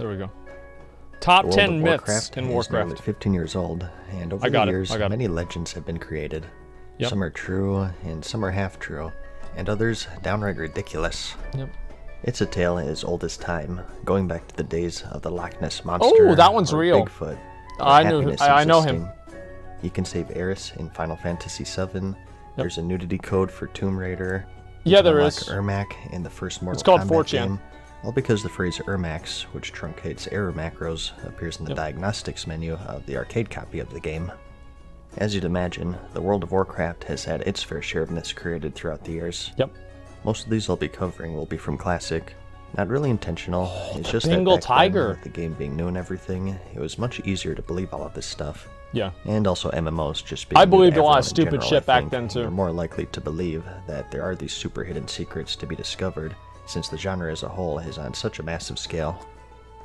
There we go. Top The world 10 of myths in is nearly Warcraft. 15 years old, and over the years, many legends have been created. Yep. Some are true, and some are half true, and others downright ridiculous. Yep. It's a tale as old as time, going back to the days of the Loch Ness Monster. Oh, that one's or real. Bigfoot. I know him. You can save Eris in Final Fantasy VII. There's a nudity code for Tomb Raider. Yeah, there is. Ermac in the first Mortal It's called Kombat 4chan. game. All because the phrase Ermax, which truncates error macros, appears in the diagnostics menu of the arcade copy of the game. As you'd imagine, the world of Warcraft has had its fair share of myths created throughout the years. Yep. Most of these I'll be covering will be from Classic. Not really intentional, it's just Bengal that back then, tiger. with the game being new and everything, it was much easier to believe all of this stuff. Yeah. And also MMOs just being I new to believed a lot everyone of in stupid general, shit I back think. then, too. You're more likely to believe that there are these super hidden secrets to be discovered, since the genre as a whole is on such a massive scale.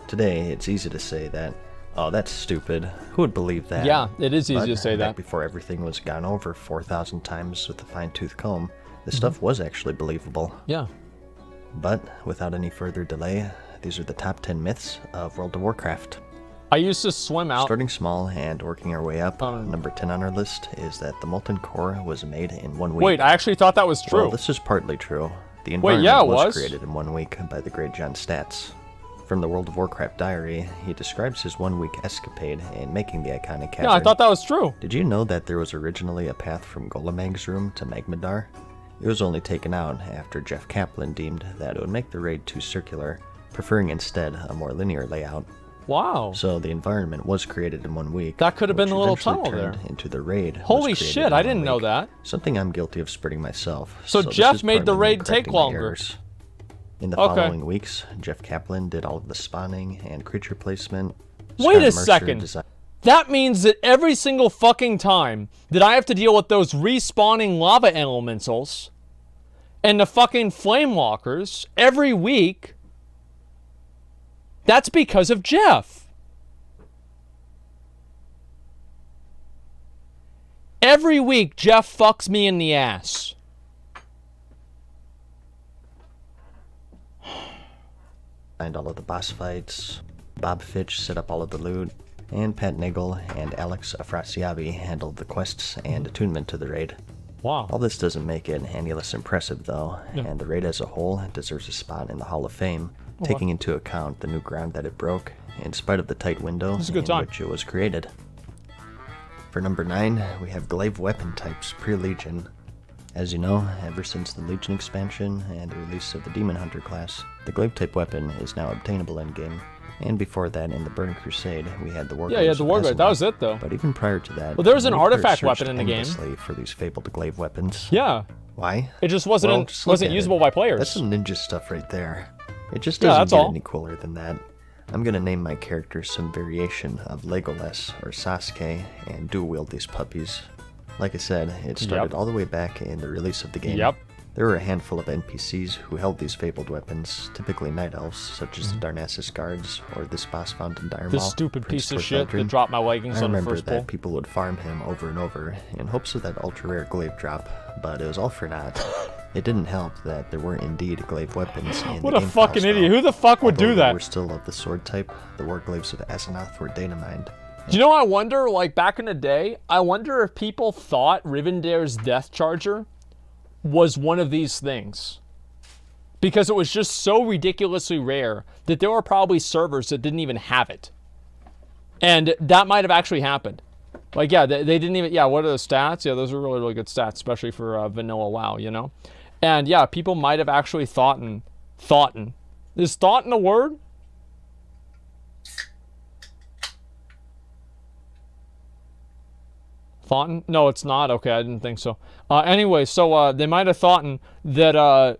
Today, it's easy to say that, oh, that's stupid. Who would believe that? Yeah, it is easy to say back that. Before everything was gone over 4,000 times with a fine-tooth comb, this stuff was actually believable. Yeah. But without any further delay, these are the top 10 myths of World of Warcraft. I used to swim out. Starting small and working our way up, number 10 on our list is that the Molten Core was made in 1 week. Wait, I actually thought that was true. Well, this is partly true. The Wait, environment yeah, it was was created in 1 week by the great John Statz. From the World of Warcraft diary, he describes his 1 week escapade in making the iconic cavern. Yeah, I thought that was true. Did you know that there was originally a path from Golemag's room to Magmadar? It was only taken out after Jeff Kaplan deemed that it would make the raid too circular, preferring instead a more linear layout. Wow. So the environment was created in 1 week. That could have been the little eventually tunnel there. turned into the raid. Holy shit, I didn't know that. Something I'm guilty of spreading myself. So this Jeff is made the partly me raid take correcting my longer. errors. In the following weeks, Jeff Kaplan did all of the spawning and creature placement. Wait a Scott Mercer second. designed- That means that every single fucking time that I have to deal with those respawning lava elementals and the fucking flame walkers every week, that's because of Jeff. Every week, Jeff fucks me in the ass. Designed all of the boss fights. Bob Fitch set up all of the loot. And Pat Nagel and Alex Afrasiabi handled the quests and attunement to the raid. Wow. All this doesn't make it any less impressive, though, and the raid as a whole deserves a spot in the Hall of Fame, taking into account the new ground that it broke, in spite of the tight window in which it was created. For number 9, we have glaive weapon types pre-Legion. As you know, ever since the Legion expansion and the release of the Demon Hunter class, the glaive type weapon is now obtainable in-game. And before that, in the Burning Crusade, we had the Warglaives. Yeah, you had the Warglaive. That was it, though. But even prior to that, well, there was an many artifact players weapon in the game endlessly for these fabled glaive weapons. Yeah. Why? It just wasn't Well, just look wasn't at usable it. by players. That's some ninja stuff right there. It just Yeah, doesn't that's get all. any cooler than that. I'm gonna name my character some variation of Legolas or Sasuke and dual wield these puppies. Like I said, it started all the way back in the release of the game. Yep. There were a handful of NPCs who held these fabled weapons, typically night elves, such as the Darnassus guards or this boss found in Dire Maul. This stupid Prince piece of shit Thorfildrin. that dropped my leggings I on the remember first that pull. people would farm him over and over in hopes of that ultra rare glaive drop, but it was all for naught. It didn't help that there were indeed glaive weapons in What the a game fucking files, idiot. though. Who the fuck would do Although that? They were still of the sword type. The Warglaives of Asenath were data mined. Do you know, I wonder, like, back in the day, I wonder if people thought Rivendare's Death Charger was one of these things. Because it was just so ridiculously rare that there were probably servers that didn't even have it. And that might have actually happened. Like, yeah, they didn't even, yeah, what are the stats? Yeah, those are really, really good stats, especially for vanilla WoW, you know? And yeah, people might have actually thoughten. Is thoughten a word? Thoughten? No, it's not. Okay, I didn't think so. Anyway, so they might have thought that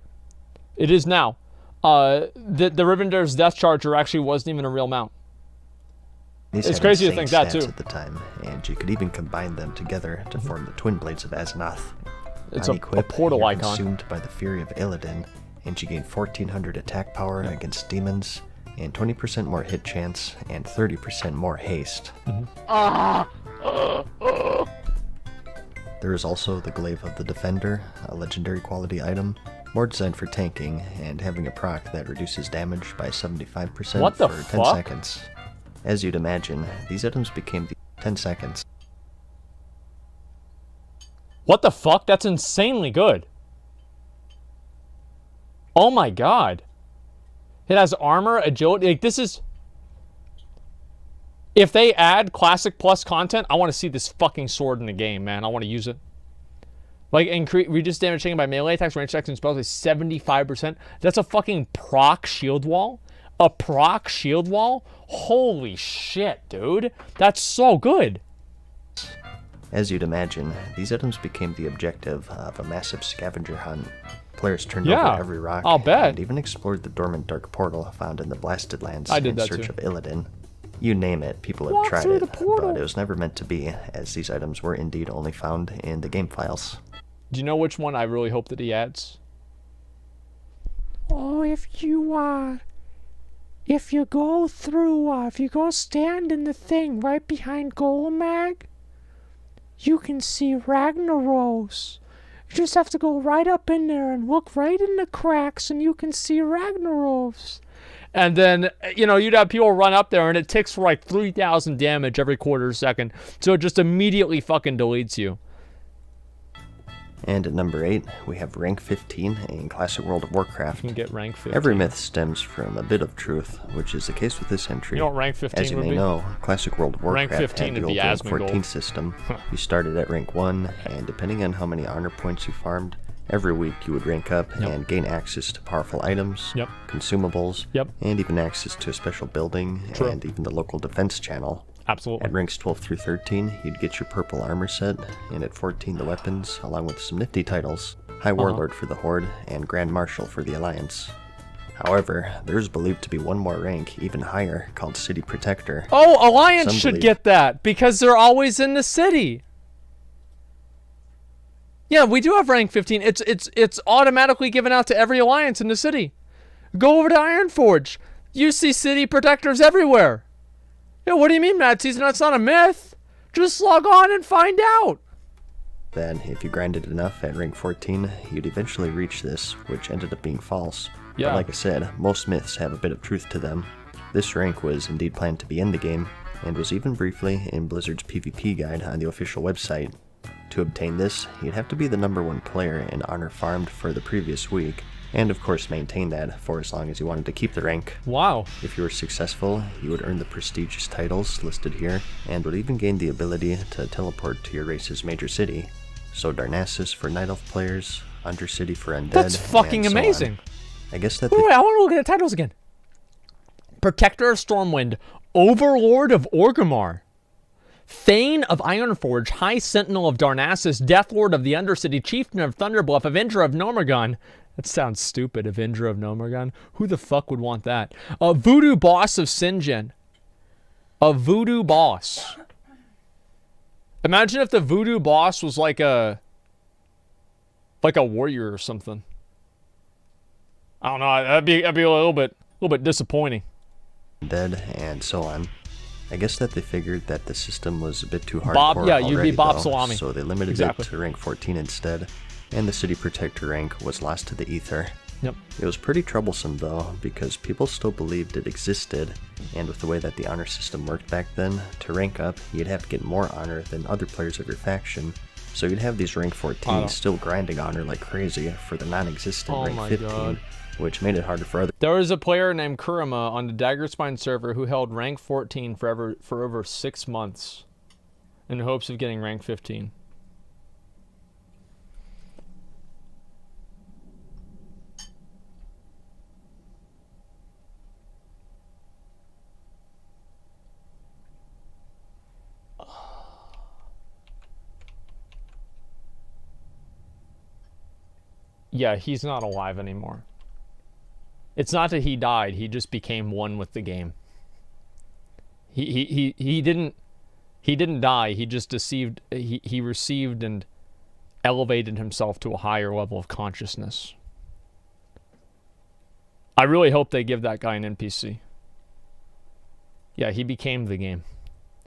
it is now. That the Rivendare's Death Charger actually wasn't even a real mount. These It's had crazy to insane think that, stats too. at the time, and you could even combine them together to form the Twin Blades of Asenath. It's On a equip, portal you're icon. consumed by the fury of Illidan, and you gain 1400 attack power against demons, and 20% more hit chance, and 30% more haste. There is also the Glaive of the Defender, a legendary quality item. more designed for tanking and having a proc that reduces damage by 75% What the for 10 fuck? seconds. As you'd imagine, these items became the 10 seconds. What the fuck? That's insanely good. Oh my god. It has armor, agility. Like, this is... If they add Classic Plus content, I want to see this fucking sword in the game, man. I want to use it. Like, reduce damage taken by melee attacks, range attacks, and spells by 75%. That's a fucking proc shield wall? A proc shield wall? Holy shit, dude. That's so good. As you'd imagine, these items became the objective of a massive scavenger hunt. Players turned Yeah, over every rock I'll bet. and even explored the dormant dark portal found in the Blasted Lands I did in that search too. of Illidan. You name it, people have Walk tried through it, the portal. but it was never meant to be, as these items were indeed only found in the game files. Do you know which one I really hope that he adds? Oh, if you go through, if you go stand in the thing right behind Golemag, you can see Ragnaros. You just have to go right up in there and look right in the cracks and you can see Ragnaros. And then, you know, you'd have people run up there and it ticks for like 3,000 damage every quarter second. So it just immediately fucking deletes you. And at number 8, we have rank 15 in Classic World of Warcraft. You can get rank 15. Every myth stems from a bit of truth, which is the case with this entry. You know what rank 15 As you would may be? know, Classic World of Rank Warcraft 15 had the would old be rank Asmongold. 14 system. You started at rank 1, and depending on how many honor points you farmed, every week you would rank up and gain access to powerful items, consumables, and even access to a special building and even the local defense channel. Absolutely. At ranks 12 through 13, you'd get your purple armor set, and at 14 the weapons, along with some nifty titles, High Warlord for the Horde, and Grand Marshal for the Alliance. However, there's believed to be one more rank, even higher, called City Protector. Oh, Alliance Some should believe- get that, because they're always in the city. Yeah, we do have rank 15. It's automatically given out to every Alliance in the city. Go over to Ironforge. You see City Protectors everywhere. Yeah, what do you mean, MadSeason? That's not a myth. Just log on and find out. Then, if you grinded enough at rank 14, you'd eventually reach this, which ended up being false. Yeah. But like I said, most myths have a bit of truth to them. This rank was indeed planned to be in the game, and was even briefly in Blizzard's PvP guide on the official website. To obtain this, you'd have to be the #1 player in honor farmed for the previous week, and of course maintain that for as long as you wanted to keep the rank. Wow. If you were successful, you would earn the prestigious titles listed here, and would even gain the ability to teleport to your race's major city. So Darnassus for Night Elf players, Undercity for Undead, That's fucking and so amazing. on. I guess that Wait, I want to look at the titles again. Protector of Stormwind, Overlord of Orgrimmar, Thane of Ironforge, High Sentinel of Darnassus, Deathlord of the Undercity, Chieftain of Thunderbluff, Avenger of Nomergon. That sounds stupid, Avenger of Nomergon. Who the fuck would want that? A Voodoo Boss of Sinjin. A Voodoo Boss. Imagine if the Voodoo Boss was like a warrior or something. I don't know. That'd be a little bit disappointing. Undead, and so on. I guess that they figured that the system was a bit too hardcore Bob, yeah, you'd be already, Bob though, Salami. so they limited Exactly. it to rank 14 instead, and the City Protector rank was lost to the ether. Yep. It was pretty troublesome though, because people still believed it existed, and with the way that the honor system worked back then, to rank up, you'd have to get more honor than other players of your faction, so you'd have these rank 14s still grinding honor like crazy for the non-existent rank 15, God. which made it harder for other. There was a player named Kurama on the Daggerspine server who held rank 14 for over 6 months in hopes of getting rank 15. Yeah, he's not alive anymore. It's not that he died, he just became one with the game. He didn't die, he just he received and elevated himself to a higher level of consciousness. I really hope they give that guy an NPC. Yeah, he became the game.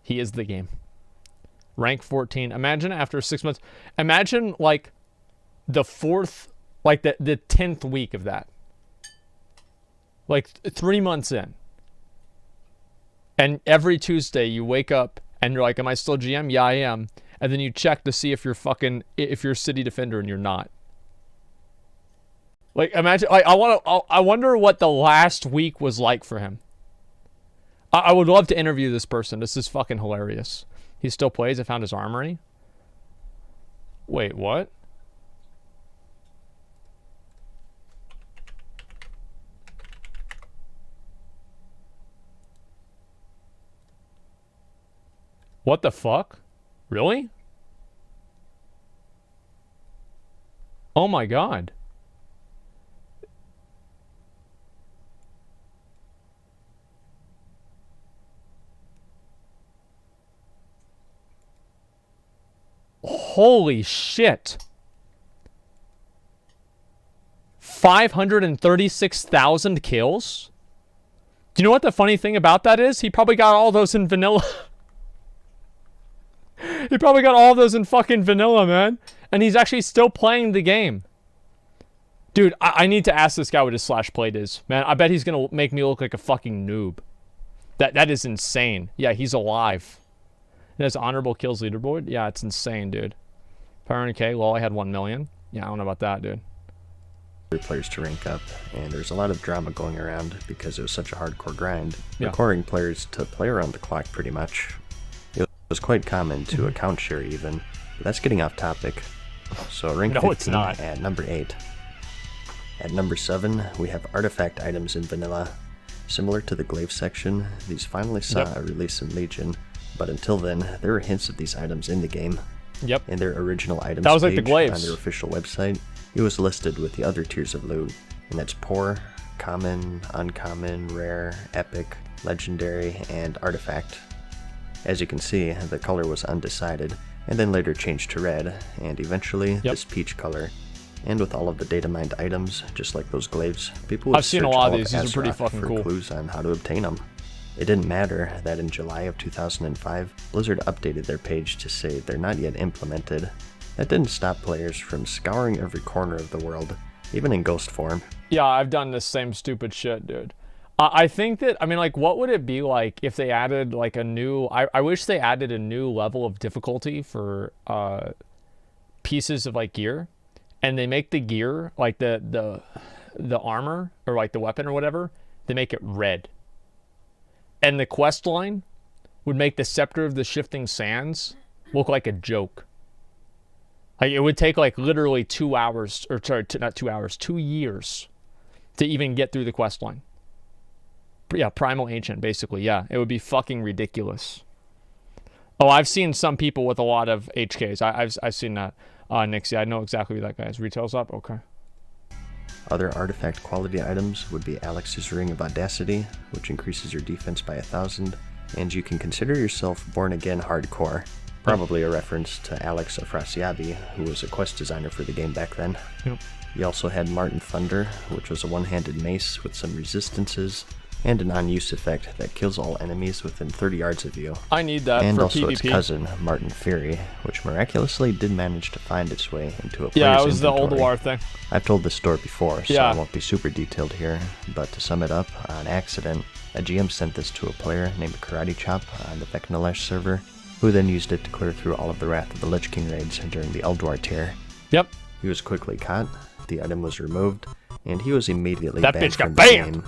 He is the game. Rank 14. Imagine after 6 months. Imagine like the fourth Like the 10th week of that. Like 3 months in. And every Tuesday you wake up and you're like, am I still GM? Yeah, I am. And then you check to see if you're city defender and you're not. Like, imagine, like, I wonder what the last week was like for him. I would love to interview this person. This is fucking hilarious. He still plays. I found his armory. Wait, what? What the fuck? Really? Oh my god. Holy shit. 536,000 kills? Do you know what the funny thing about that is? He probably got all those in vanilla. He probably got all those in fucking vanilla, man. And he's actually still playing the game. Dude, I need to ask this guy what his slash plate is. Man, I bet he's going to make me look like a fucking noob. That is insane. Yeah, he's alive. It has honorable kills leaderboard. Yeah, it's insane, dude. Power and K, lol, I had 1 million. Yeah, I don't know about that, dude. Players to rank up, and there's a lot of drama going around because it was such a hardcore grind, requiring players to play around the clock pretty much. It was quite common to account share even, but that's getting off topic. So rank 15 it's not. At number 8. At number 7, we have artifact items in vanilla. Similar to the glaive section, these finally saw a release in Legion, but until then, there were hints of these items in the game. Yep. In their original items that was like page the glaives on their official website, it was listed with the other tiers of loot, and that's poor, common, uncommon, rare, epic, legendary, and artifact. As you can see, the color was undecided, and then later changed to red, and eventually this peach color. And with all of the data mined items, just like those glaives, people would I've seen search a lot all of these. These are pretty Azeroth fucking for cool. clues on how to obtain them. It didn't matter that in July of 2005, Blizzard updated their page to say they're not yet implemented. That didn't stop players from scouring every corner of the world, even in ghost form. Yeah, I've done the same stupid shit, dude. I think that, I mean, like, what would it be like if they added, like, a new... I wish they added a new level of difficulty for pieces of, like, gear. And they make the gear, like, the armor, or, like, the weapon or whatever, they make it red. And the quest line would make the Scepter of the Shifting Sands look like a joke. Like, it would take, like, literally 2 hours, or sorry, not 2 hours, 2 years to even get through the quest line. Yeah, Primal Ancient, basically, yeah. It would be fucking ridiculous. Oh, I've seen some people with a lot of HKs. I've seen that. Nixie, I know exactly who that guy is. Retail's up? Okay. Other artifact quality items would be Alex's Ring of Audacity, which increases your defense by 1,000, and you can consider yourself born again hardcore. Probably a reference to Alex Afrasiabi, who was a quest designer for the game back then. Yep. You also had Martin Thunder, which was a one-handed mace with some resistances, and an on-use effect that kills all enemies within 30 yards of you. I need that and for also PvP. its cousin, Martin Fury, which miraculously did manage to find its way into a player's Yeah, it was inventory. the old war thing. I've told this story before, so Yeah. I won't be super detailed here, but to sum it up, on accident, a GM sent this to a player named Karate Chop on the Vecnalesh server, who then used it to clear through all of the Wrath of the Lich King raids during the Eldwar tier. Yep. He was quickly caught, the item was removed, and he was immediately That banned bitch got from the banned! game.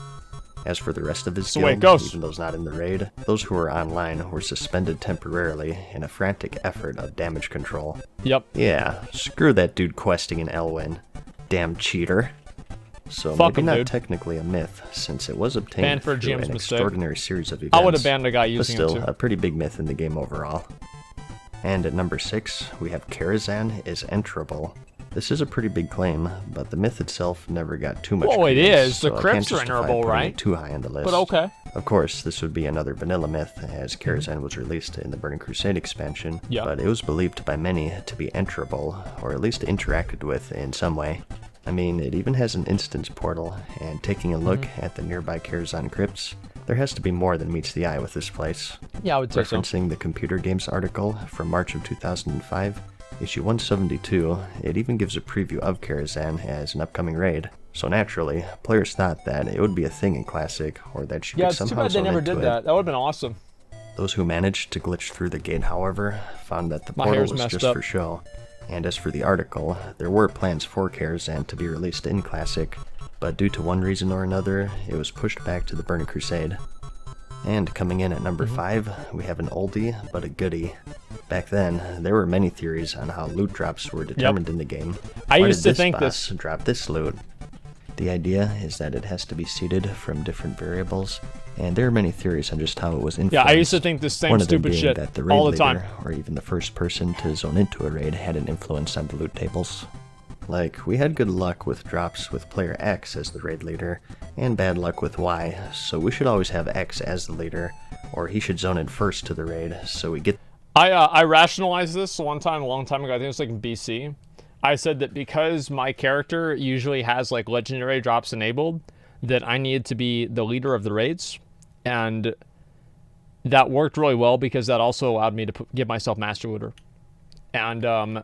As for the rest of his That's the way it guild, goes. even those not in the raid, those who were online were suspended temporarily in a frantic effort of damage control. Yep. Yeah, screw that dude questing in Elwyn. Damn cheater. So Fuck maybe him, not dude. technically a myth, since it was Banned obtained for a through GM's an mistake. extraordinary series of events. I would have banned a guy but using still, it too. a pretty big myth in the game overall. And at number 6, we have Karazhan is enterable. This is a pretty big claim, but the myth itself never got too much Well, it credence, is. The so I crypts can't are justify enterable, putting it right? too high on the list. But okay. Of course, this would be another vanilla myth, as Karazhan was released in the Burning Crusade expansion, Yeah. but it was believed by many to be enterable, or at least interacted with in some way. I mean, it even has an instance portal, and taking a look at the nearby Karazhan crypts, there has to be more than meets the eye with this place. Yeah, I would say so. Referencing the Computer Games article from March of 2005, Issue 172, it even gives a preview of Karazhan as an upcoming raid. So naturally, players thought that it would be a thing in Classic, or that she could somehow zone into it. Yeah, it's too bad they never did that. That would have been awesome. Those who managed to glitch through the gate, however, found that the portal was just for show. And as for the article, there were plans for Karazhan to be released in Classic, but due to one reason or another, it was pushed back to the Burning Crusade. And coming in at number 5, we have an oldie but a goodie. Back then, there were many theories on how loot drops were determined in the game. I used to think this drop this loot. The idea is that it has to be seeded from different variables, and there are many theories on just how it was influenced. Yeah, I used to think the same stupid shit that the raid all the time. leader, or even the first person to zone into a raid, had an influence on the loot tables. Like, we had good luck with drops with player X as the raid leader, and bad luck with Y, so we should always have X as the leader, or he should zone in first to the raid, so we get... I rationalized this one time, a long time ago, I think it was like in BC. I said that because my character usually has like legendary drops enabled, that I needed to be the leader of the raids, and that worked really well because that also allowed me to give myself Master Looter. And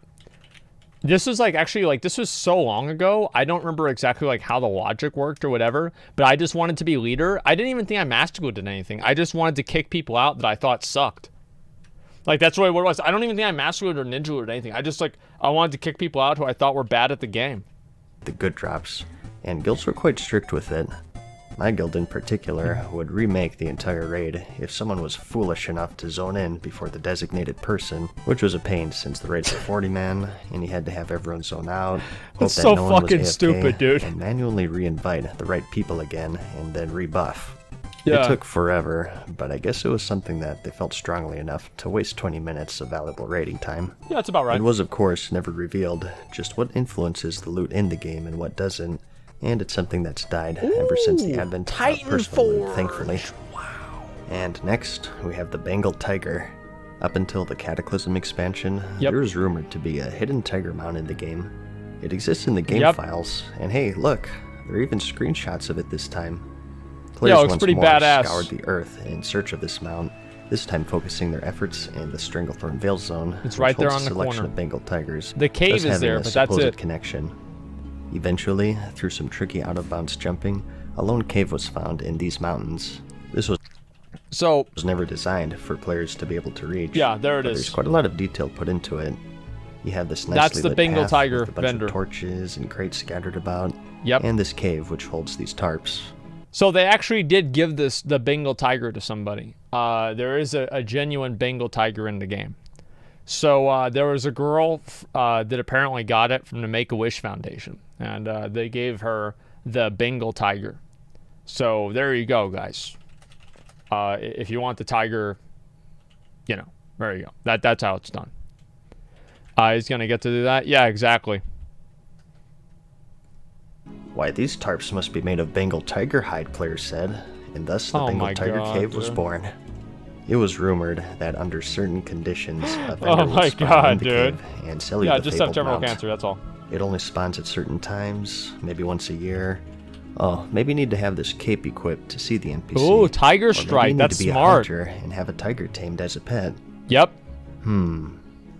this was like, actually, like, this was so long ago, I don't remember exactly like how the logic worked or whatever, but I just wanted to be leader. I didn't even think I Master Looted anything. I just wanted to kick people out that I thought sucked. Like, that's really what it was. I don't even think I Master Looted or Ninja Looted or anything. I just, like, I wanted to kick people out who I thought were bad at the game. The good drops, and guilds were quite strict with it. My guild in particular would remake the entire raid if someone was foolish enough to zone in before the designated person, which was a pain since the raids were 40-man, and you had to have everyone zone out, hope That's that so no one fucking was AFK, stupid, dude. and manually re-invite the right people again, and then rebuff. Yeah. It took forever, but I guess it was something that they felt strongly enough to waste 20 minutes of valuable raiding time. Yeah, that's about right. It was, of course, never revealed just what influences the loot in the game and what doesn't, and it's something that's died ever since the advent of personal loot, thankfully. Wow. And next, we have the Bengal Tiger. Up until the Cataclysm expansion, there was rumored to be a hidden tiger mount in the game. It exists in the game files, and hey, look, there are even screenshots of it this time. Players looks pretty badass. Scoured the earth in search of this mount, this time focusing their efforts in the Stranglethorn Vale Zone. It's right there on the selection corner. Of Bengal tigers. The cave is there, but that's it. Connection. Eventually, through some tricky out-of-bounds jumping, a lone cave was found in these mountains. This was never designed for players to be able to reach. Yeah, there it is. There's quite a lot of detail put into it. You have this nicely lit Bengal path Tiger with a bunch vendor. of torches and crates scattered about. Yep. And this cave which holds these tarps. So they actually did give the Bengal Tiger to somebody. There is a genuine Bengal Tiger in the game. So there was a girl that apparently got it from the Make-A-Wish Foundation. And they gave her the Bengal Tiger. So there you go, guys. If you want the tiger, you know, there you go. That's how it's done. He's going to get to do that? Yeah, exactly. Why, these tarps must be made of Bengal tiger hide, players said, and thus the Bengal Tiger Cave was born. It was rumored that under certain conditions, a vendor would spawn in the cave and sell you the just have fabled terminal mount. cancer, that's all. It only spawns at certain times, maybe once a year. Oh, maybe you need to have this cape equipped to see the NPC. Ooh, Tiger Strike, that's smart. smart. A hunter and have a tiger tamed as a pet. Yep.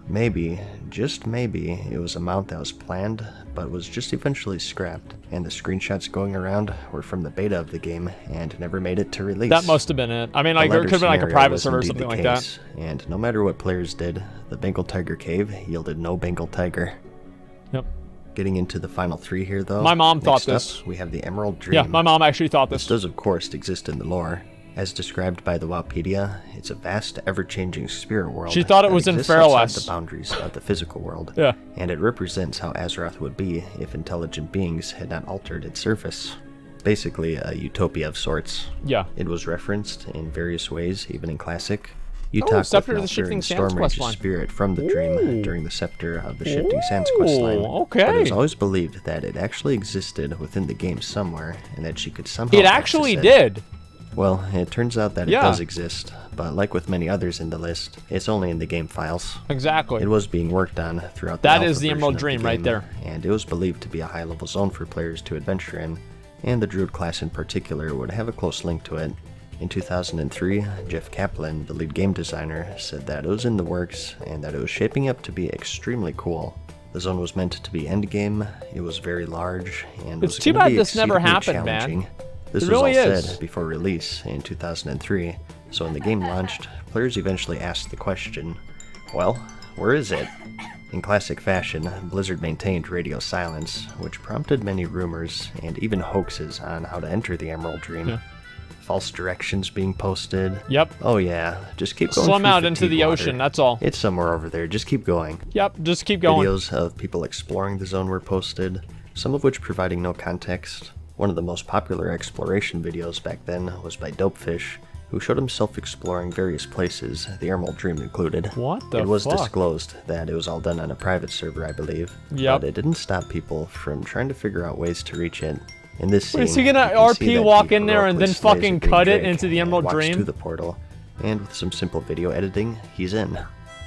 Maybe, just maybe, it was a mount that was planned, but was just eventually scrapped, and the screenshots going around were from the beta of the game and never made it to release. That must have been it. I mean, like, there could have been like a private server or something like that. And no matter what players did, the Bengal Tiger Cave yielded no Bengal Tiger. Yep. Getting into the final three here, though. My mom thought Next this. up, we have the Emerald Dream. Yeah, my mom actually thought this. This does, of course, exist in the lore. As described by the Wowpedia, it's a vast, ever-changing spirit world. She thought it was in Fairless. The boundaries of the physical world. Yeah. And it represents how Azeroth would be if intelligent beings had not altered its surface. Basically, a utopia of sorts. Yeah. It was referenced in various ways, even in Classic. You talk Scepter with of the Shifting Sands Stormrage's questline. spirit from the dream during the Scepter of the Shifting Sands questline. Okay. But it was always believed that it actually existed within the game somewhere, and that she could somehow It actually access it. did. Well, it turns out that it does exist, but like with many others in the list, it's only in the game files. Exactly. It was being worked on throughout the That alpha is the version Emerald of Dream game, right there. And it was believed to be a high-level zone for players to adventure in, and the Druid class in particular would have a close link to it. In 2003, Jeff Kaplan, the lead game designer, said that it was in the works and that it was shaping up to be extremely cool. The zone was meant to be endgame, it was very large, and it's too bad this never happened, man. This was all said before release in 2003, so when the game launched, players eventually asked the question, well, where is it? In classic fashion, Blizzard maintained radio silence, which prompted many rumors and even hoaxes on how to enter the Emerald Dream. Yeah. False directions being posted. Yep. Oh yeah, just keep going. Swim out into the ocean, that's all. It's somewhere over there, just keep going. Yep, just keep going. Videos of people exploring the zone were posted, some of which providing no context. One of the most popular exploration videos back then was by Dopefish, who showed himself exploring various places, the Emerald Dream included. What the fuck? It was disclosed that it was all done on a private server, I believe. Yep. But it didn't stop people from trying to figure out ways to reach it. In this scene, is he gonna RP walk in there and then fucking cut it into the Emerald Dream? To the portal, and with some simple video editing, he's in.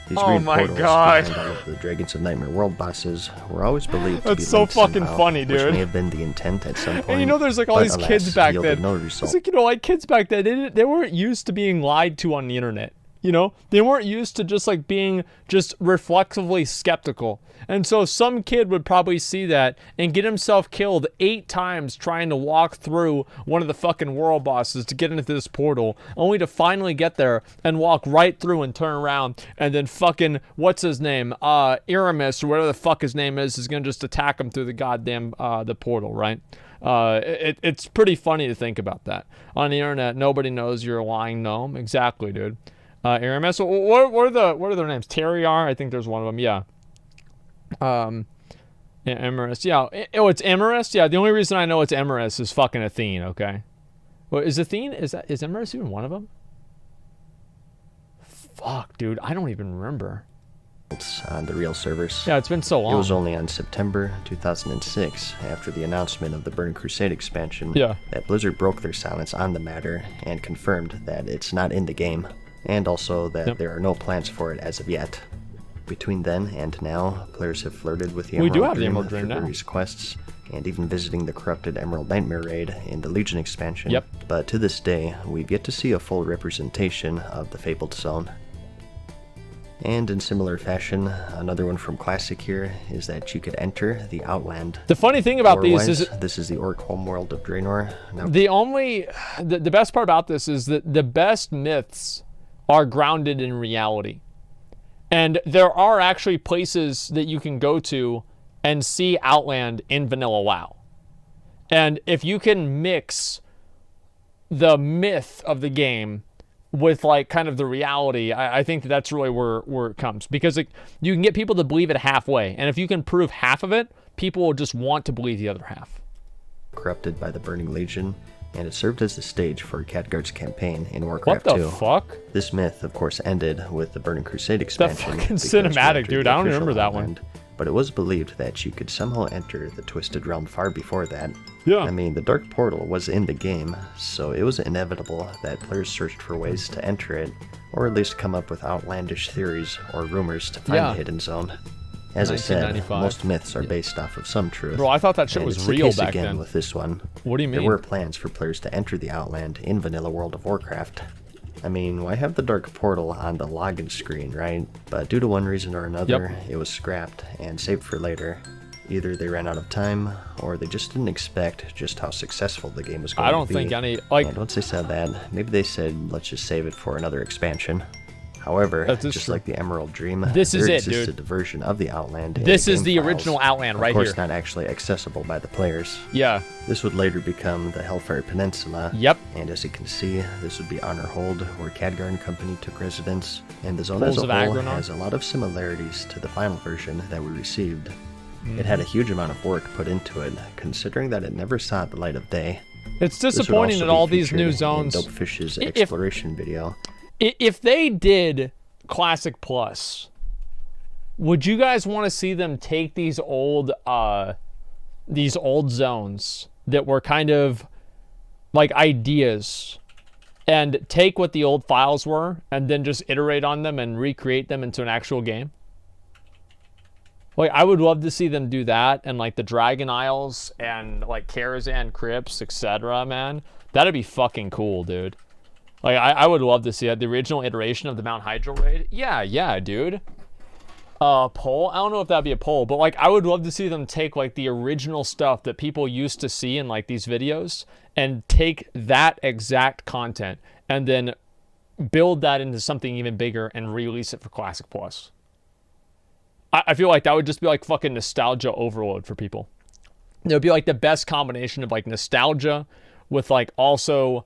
These oh my god! Behind all of the Dragons of Nightmare World bosses were always believed to be so fucking somehow, funny, dude. Which may have been the intent at some point. And you know, there's like all these kids back then. No it's like, you know, like kids back then, they weren't used to being lied to on the internet. You know, they weren't used to just like being just reflexively skeptical. And so some kid would probably see that and get himself killed 8 times trying to walk through one of the fucking world bosses to get into this portal, only to finally get there and walk right through and turn around, and then fucking, what's his name? Aramis, or whatever the fuck his name is gonna just attack him through the goddamn, the portal, right? It's pretty funny to think about that. On the internet, nobody knows you're a lying gnome. Exactly, dude. Aramis, what are their names? Terriar, I think there's one of them, yeah. Emerus, yeah. Oh, it's Emerus? Yeah, the only reason I know it's Emerus is fucking Athene, okay? Well, is Athene, is Emerus even one of them? Fuck, dude, I don't even remember. On the real servers. Yeah, it's been so long. It was only on September 2006, after the announcement of the Burning Crusade expansion, that Blizzard broke their silence on the matter and confirmed that it's not in the game, and also that there are no plans for it as of yet. Between then and now, players have flirted with the Emerald Dream for various quests, and even visiting the corrupted Emerald Nightmare raid in the Legion expansion. Yep. But to this day, we've yet to see a full representation of the Fabled Zone. And in similar fashion, another one from Classic here is that you could enter the Outland. The funny thing about these is this is the Orc homeworld of Draenor. Now, the best part about this is that the best myths are grounded in reality. And there are actually places that you can go to and see Outland in Vanilla WoW. And if you can mix the myth of the game with like kind of the reality, I think that's really where it comes. Because like, you can get people to believe it halfway. And if you can prove half of it, people will just want to believe the other half. Corrupted by the Burning Legion, and it served as the stage for Khadgar's campaign in Warcraft 2. What the fuck? This myth, of course, ended with the Burning Crusade expansion. The fucking cinematic, dude. I don't remember that one. But it was believed that you could somehow enter the Twisted Realm far before that. Yeah. I mean, the Dark Portal was in the game, so it was inevitable that players searched for ways to enter it, or at least come up with outlandish theories or rumors to find the hidden zone. As I said, most myths are based off of some truth. Bro, I thought that shit was real back then. With this one. What do you mean? There were plans for players to enter the Outland in Vanilla World of Warcraft. I mean, why have the Dark Portal on the login screen, right? But due to one reason or another, it was scrapped and saved for later. Either they ran out of time, or they just didn't expect just how successful the game was going to be. I don't think any, like... And once they said that, maybe they said, let's just save it for another expansion. However, just like the Emerald Dream, there existed a version of the Outland. This is the original Outland right here. Of course, not actually accessible by the players. Yeah. This would later become the Hellfire Peninsula. Yep. And as you can see, this would be Honor Hold, where Khadgar and company took residence. And the zone as a whole has a lot of similarities to the final version that we received. It had a huge amount of work put into it, considering that it never saw the light of day. It's disappointing that all these new zones... Dopefish's exploration video. If they did Classic Plus, would you guys want to see them take these old zones that were kind of like ideas and take what the old files were and then just iterate on them and recreate them into an actual game? Like, I would love to see them do that, and like the Dragon Isles and like Karazhan Crypts, etc., man. That'd be fucking cool, dude. Like, I would love to see that. The original iteration of the Mount Hydro raid. Yeah, dude. Poll? I don't know if that'd be a poll, but, like, I would love to see them take, like, the original stuff that people used to see in, like, these videos and take that exact content and then build that into something even bigger and release it for Classic Plus. I feel like that would just be, like, fucking nostalgia overload for people. It would be, like, the best combination of, like, nostalgia with, like, also...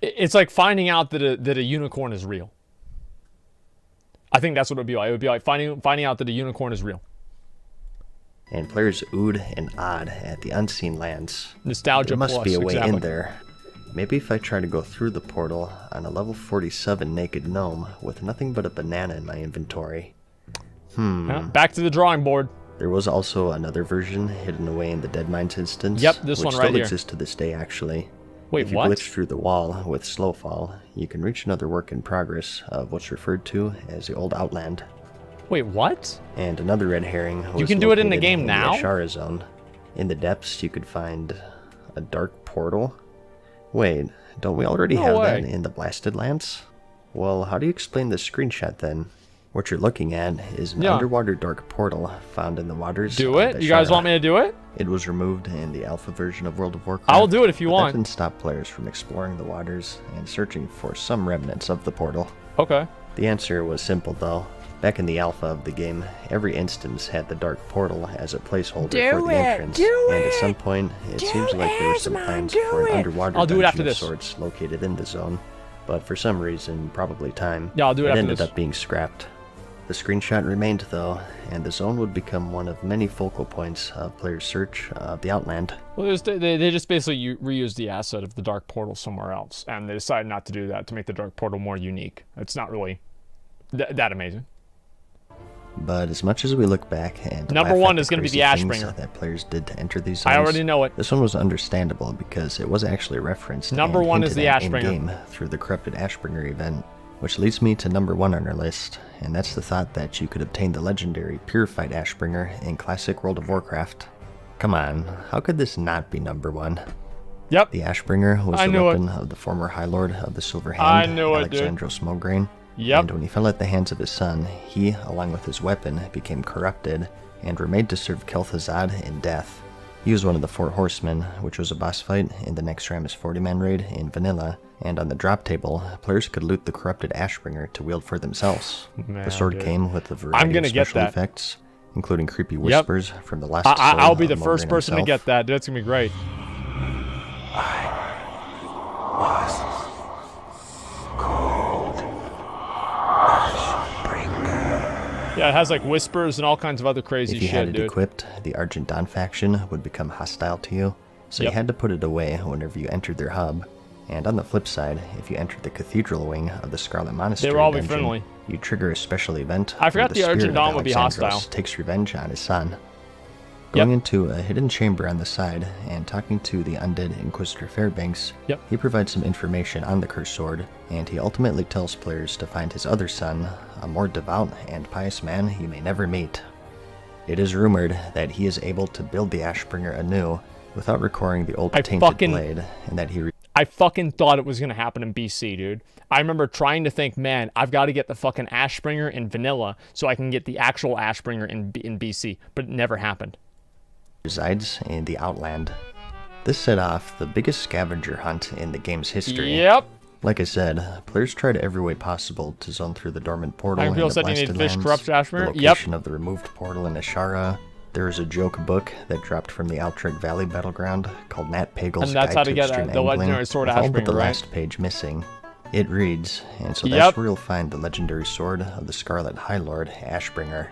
It's like finding out that a unicorn is real. I think that's what it would be like. It would be like finding out that a unicorn is real. And players oohed and awed at the unseen lands. Nostalgia There must plus, be a way exactly. in there. Maybe if I try to go through the portal on a level 47 naked gnome with nothing but a banana in my inventory. Yeah, back to the drawing board. There was also another version hidden away in the Dead Mines instance. Yep, this one right which still here. exists to this day, actually. Wait, if you what? glitch through the wall with slow fall, you can reach another work in progress of what's referred to as the Old Outland. Wait, what? And another red herring was You can do it in the located game in now? the Ashara zone. In the depths, you could find a dark portal. Wait, don't we already No have way. that in the Blasted Lands? Well, how do you explain this screenshot then? What you're looking at is an underwater dark portal found in the waters Do of it? the You guys Ashara. want me to do it? It was removed in the alpha version of World of Warcraft. I'll do it if you but want. That didn't stop players from exploring the waters and searching for some remnants of the portal. Okay. The answer was simple though. Back in the alpha of the game, every instance had the dark portal as a placeholder for the entrance. And at some point, it seems like there were some plans for an underwater I'll do it dungeon after of this. sorts located in the zone. But for some reason, probably time, Yeah, I'll do it after ended this. up being scrapped. The screenshot remained though, and the zone would become one of many focal points of players' search of the Outland. Well, they just basically reused the asset of the dark portal somewhere else, and they decided not to do that to make the dark portal more unique. It's not really that amazing. But as much as we look back and Number laugh one at is gonna be crazy the things Ashbringer. that players did to enter these zones, I already know it. This one was understandable because it was actually referenced. Number and one is hinted the at Ashbringer. in-game through the corrupted Ashbringer event, which leads me to number one on our list, and that's the thought that you could obtain the legendary purified Ashbringer in classic World of Warcraft. Come on, how could this not be number one? Yep. The Ashbringer was I the knew it. weapon of the former High Lord of the Silver Hand, I knew it, dude. Alexandros Mograine. Yep. And when he fell at the hands of his son, he, along with his weapon, became corrupted and were made to serve Kel'Thuzad in death. He was one of the Four Horsemen, which was a boss fight in the Nextramus 40-man raid in Vanilla, and on the drop table, players could loot the corrupted Ashbringer to wield for themselves. Man, the sword dude. came with a variety I'm gonna of get special that. effects, including creepy whispers from the last I'll soul be the of first Mograine person to himself. get that. That's gonna be great. Yeah, it has like whispers and all kinds of other crazy If you shit, had it dude. equipped, the Argent Dawn faction would become hostile to you, so Yep. you had to put it away whenever you entered their hub. And on the flip side, if you entered the Cathedral wing of the Scarlet Monastery would all be dungeon, friendly. you trigger a special event I forgot where the Argent spirit Dawn of would be Alexandros hostile. takes revenge on his son. Going into a hidden chamber on the side and talking to the undead Inquisitor Fairbanks, Yep. he provides some information on the cursed sword, and he ultimately tells players to find his other son, a more devout and pious man you may never meet. It is rumored that he is able to build the Ashbringer anew without requiring the old tainted blade, and that he I fucking thought it was going to happen in BC, dude. I remember trying to think, man, I've got to get the fucking Ashbringer in vanilla so I can get the actual Ashbringer in BC, but it never happened. resides in the Outland. This set off the biggest scavenger hunt in the game's history. Yep. Like I said, players tried every way possible to zone through the dormant portal I in feel the said you need Blasted fish Lands, corrupt the Ashbringer. location of the removed portal in Ashara. There is a joke book that dropped from the Altrek Valley battleground called Nat Pagel's And that's Guide how to to get Extreme the Angling, legendary sword with all but Ashbringer, the right? last page missing. It reads, and so Yep. that's where you'll find the legendary sword of the Scarlet High Lord, Ashbringer.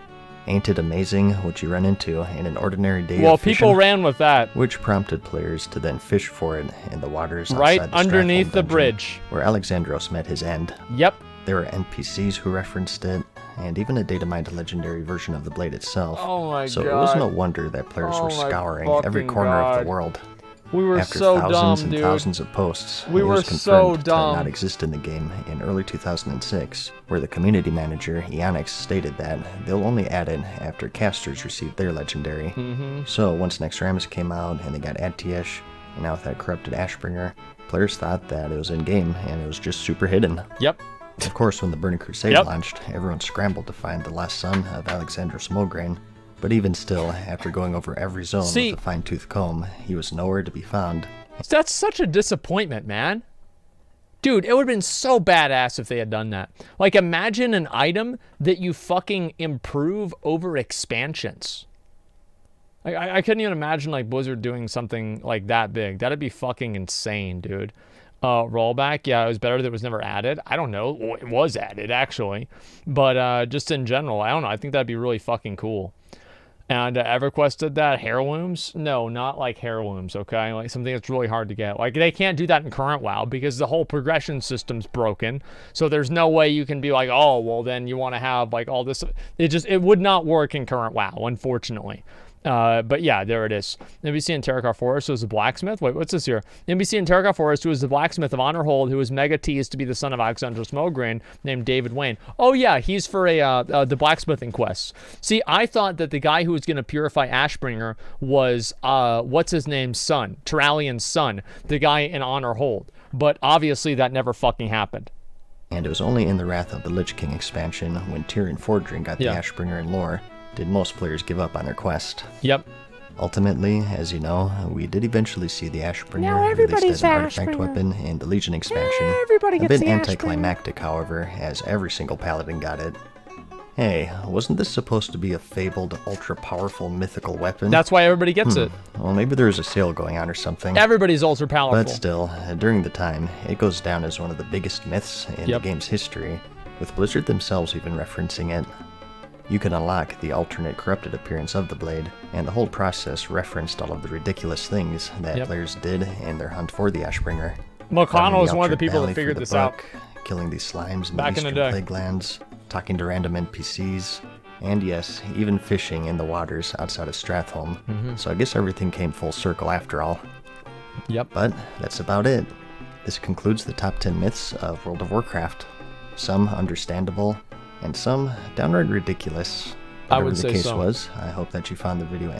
Ain't it amazing what you run into in an ordinary day Well, of fishing? people ran with that. Which prompted players to then fish for it in the waters Right outside the underneath Strathold the dungeon, bridge. where Alexandros met his end. Yep. There were NPCs who referenced it, and even a data-mined legendary version of the blade itself. Oh my so god. it was no wonder that players Oh were my scouring every fucking corner of God. the world. We were After so thousands dumb, and dude. thousands of posts, We it were was so confirmed to dumb. not exist in the game in early 2006, where the community manager, Ionix, stated that they'll only add it after casters receive their legendary. So once Nextramus came out and they got Adtiesh, and now with that corrupted Ashbringer, Players thought that it was in-game, and it was just super hidden. Yep. Of course, when the Burning Crusade launched, everyone scrambled to find the lost son of Alexander Smolgrain. But even still, after going over every zone with a fine-tooth comb, he was nowhere to be found. That's such a disappointment, man. Dude, it would have been so badass if they had done that. Like, imagine an item that you fucking improve over expansions. I couldn't even imagine, like, Blizzard doing something like that big. That'd be fucking insane, dude. Rollback, yeah, it was better that it was never added. I don't know. Well, it was added, actually. But just in general, I don't know. I think that'd be really fucking cool. And EverQuest did that. Heirlooms? No, not like heirlooms, okay? Like something that's really hard to get. Like, they can't do that in current WoW because the whole progression system's broken. So there's no way you can be like, oh, well, then you want to have, like, all this. It would not work in current WoW, unfortunately. But yeah, there it is. NBC in Terracar Forest was a blacksmith. Wait, what's this here? NBC in Terracar Forest, who was the blacksmith of Honorhold, who was mega teased to be the son of Alexander Smolgrain, named David Wayne. Oh yeah, he's for the blacksmithing quests. See, I thought that the guy who was going to purify Ashbringer was what's his name's son, Turalian's son, the guy in Honorhold. But obviously that never fucking happened. And it was only in the Wrath of the Lich King expansion, when Tyrion Fordring got the Ashbringer in lore, did most players give up on their quest. Yep. Ultimately, as you know, we did eventually see the Ashbringer released as an artifact weapon in the Legion expansion. Everybody gets a bit anticlimactic, however, as every single paladin got it. Hey, wasn't this supposed to be a fabled, ultra-powerful mythical weapon? That's why everybody gets it. Well, maybe there was a sale going on or something. Everybody's ultra-powerful. But still, during the time, it goes down as one of the biggest myths in the game's history, with Blizzard themselves even referencing it. You can unlock the alternate corrupted appearance of the blade, and the whole process referenced all of the ridiculous things that players did in their hunt for the Ashbringer. McConnell is one of the people that figured this out. Killing these slimes in back the in Eastern Plague Lands, talking to random NPCs, and yes, even fishing in the waters outside of Stratholme. So I guess everything came full circle after all. Yep. But that's about it. This concludes the top 10 myths of World of Warcraft. Some understandable, and some downright ridiculous. Whatever the case was, I hope that you found the video